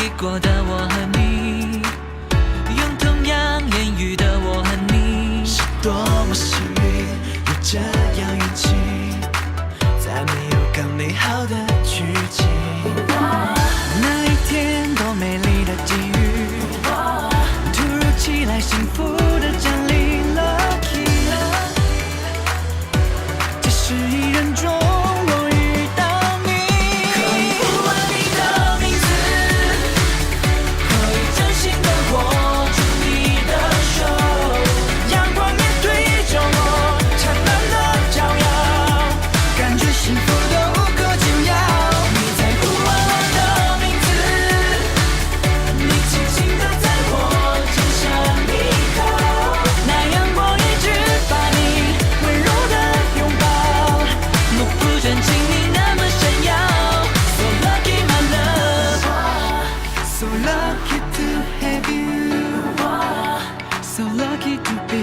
历过的我和你，用同样言语的我和你，是多么幸运有这样运气，再没有更美好的剧情。那一天多美丽的际遇，突如其来幸福的降临了。这是一人中我遇到你，可以呼唤你的名字，可以真心的握住你的手，阳光也对着我灿烂的照耀，感觉幸福的无可救药。你在呼唤我的名字，你轻轻的在我肩上依靠，那阳光一直把你温柔的拥抱，目不转睛你那么闪耀。So lucky my love, so lucky to have you, so lucky to be